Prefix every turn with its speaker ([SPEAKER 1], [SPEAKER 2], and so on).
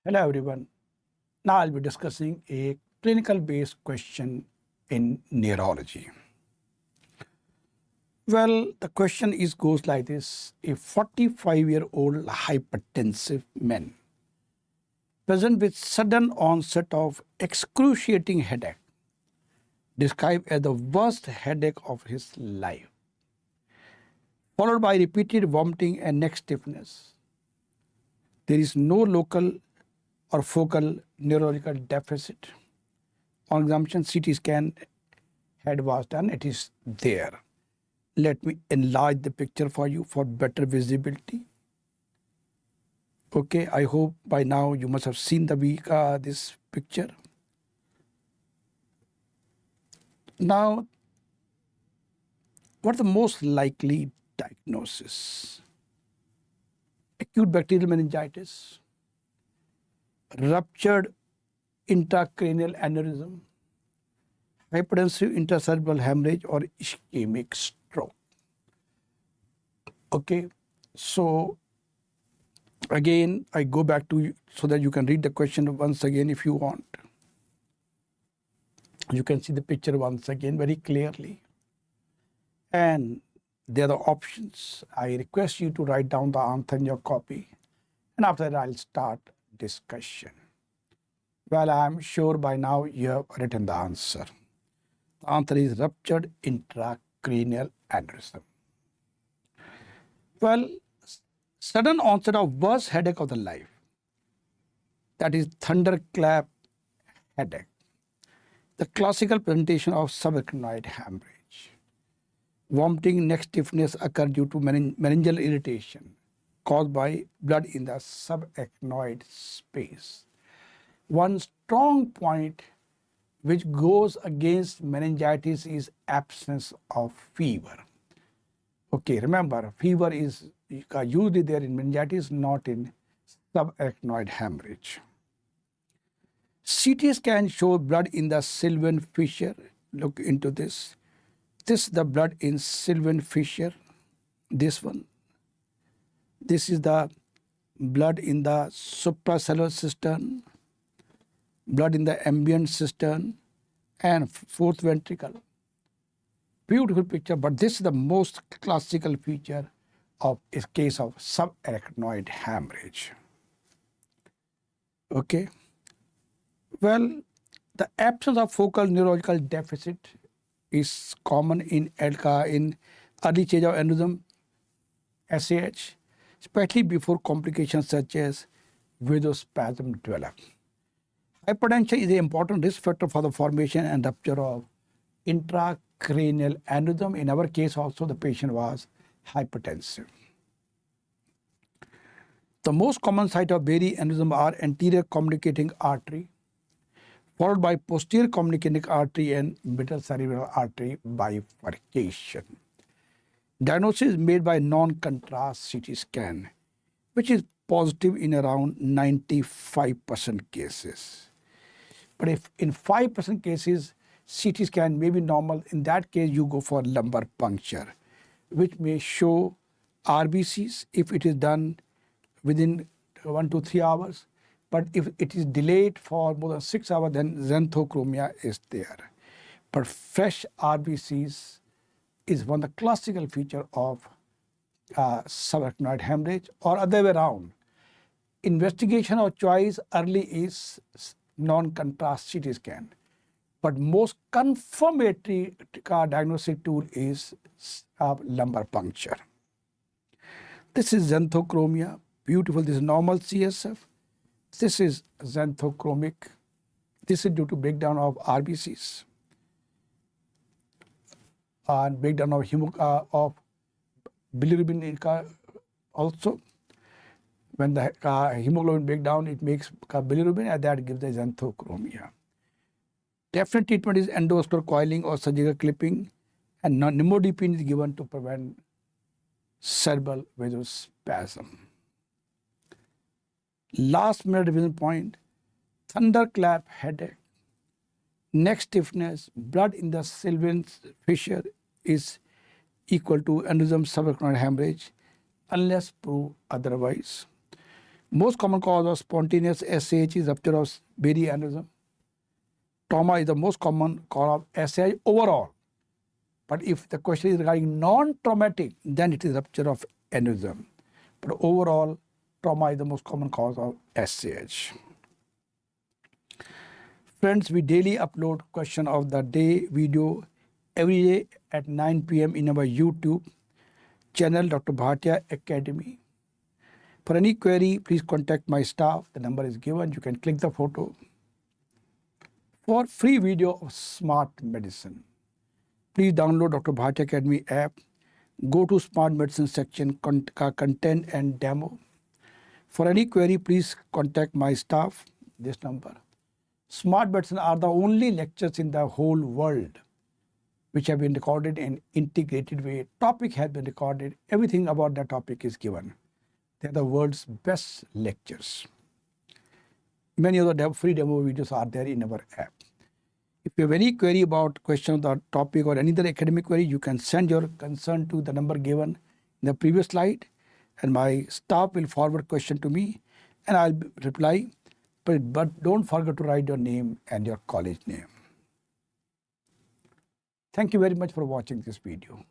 [SPEAKER 1] Hello everyone. Now I'll be discussing a clinical based question in neurology. Well, the question goes like this. A 45-year-old hypertensive man present with sudden onset of excruciating headache, described as the worst headache of his life, followed by repeated vomiting and neck stiffness. There is no local or focal neurological deficit. On examination, CT scan head was done. It is there. Let me enlarge the picture for you for better visibility. Okay, I hope by now you must have seen this picture. Now, what are the most likely diagnosis? Acute bacterial meningitis, ruptured intracranial aneurysm, hypertensive intracerebral hemorrhage, or ischemic stroke. Okay, so again, I go back to you so that you can read the question once again if you want. You can see the picture once again very clearly. And there are the options. I request you to write down the answer in your copy. And after that, I'll start discussion. Well, I'm sure by now you have written the answer. The answer is ruptured intracranial aneurysm. Well, sudden onset of worst headache of the life. That is thunderclap headache. The classical presentation of subarachnoid hemorrhage. Vomiting, neck stiffness occur due to meningeal irritation caused by blood in the subarachnoid space. One strong point which goes against meningitis is absence of fever. Okay, remember, fever is usually there in meningitis, not in subarachnoid hemorrhage. CT scan show blood in the Sylvian fissure. Look into this. This is the blood in Sylvian fissure. This one. This is the blood in the supracellular cistern, blood in the ambient cistern, and fourth ventricle. Beautiful picture, but this is the most classical feature of a case of subarachnoid hemorrhage. Okay. Well, the absence of focal neurological deficit is common in early stage of aneurysm, SAH, especially before complications such as vasospasm develop. Hypertension is an important risk factor for the formation and rupture of intracranial aneurysm. In our case also, the patient was hypertensive. The most common site of Berry aneurysm are anterior communicating artery, followed by posterior communicating artery and middle cerebral artery bifurcation. Diagnosis is made by non-contrast CT scan, which is positive in around 95% cases. But if in 5% cases, CT scan may be normal, in that case, you go for lumbar puncture, which may show RBCs if it is done within 1 to 3 hours. But if it is delayed for more than 6 hours, then xanthochromia is there. But fresh RBCs is one of the classical feature of subarachnoid hemorrhage, or other way around. Investigation of choice early is non-contrast CT scan. But most confirmatory diagnostic tool is lumbar puncture. This is xanthochromia. Beautiful. This is normal CSF. This is xanthochromic. This is due to breakdown of RBCs and breakdown of bilirubin also. When the hemoglobin breakdown, it makes bilirubin, and that gives the xanthochromia. Definite treatment is endovascular coiling or surgical clipping, and nimodipine is given to prevent cerebral vasospasm. Last minute revision point: thunderclap headache, neck stiffness, blood in the Sylvian fissure is equal to aneurysm subarachnoid hemorrhage unless proved otherwise. Most common cause of spontaneous SAH is rupture of berry aneurysm. Trauma is the most common cause of SAH overall. But if the question is regarding non-traumatic, then it is rupture of aneurysm. But overall, trauma is the most common cause of SAH. Friends, we daily upload question of the day video every day at 9 p.m. in our YouTube channel, Dr. Bhatia Academy. For any query, please contact my staff. The number is given. You can click the photo. For free video of smart medicine, please download Dr. Bhatia Academy app. Go to smart medicine section, content and demo. For any query, please contact my staff, this number. Smart medicine are the only lectures in the whole world which have been recorded in integrated way. Topic has been recorded. Everything about that topic is given. They're the world's best lectures. Many of the free demo videos are there in our app. If you have any query about question of the topic or any other academic query, you can send your concern to the number given in the previous slide, and my staff will forward question to me and I'll reply. But don't forget to write your name and your college name. Thank you very much for watching this video.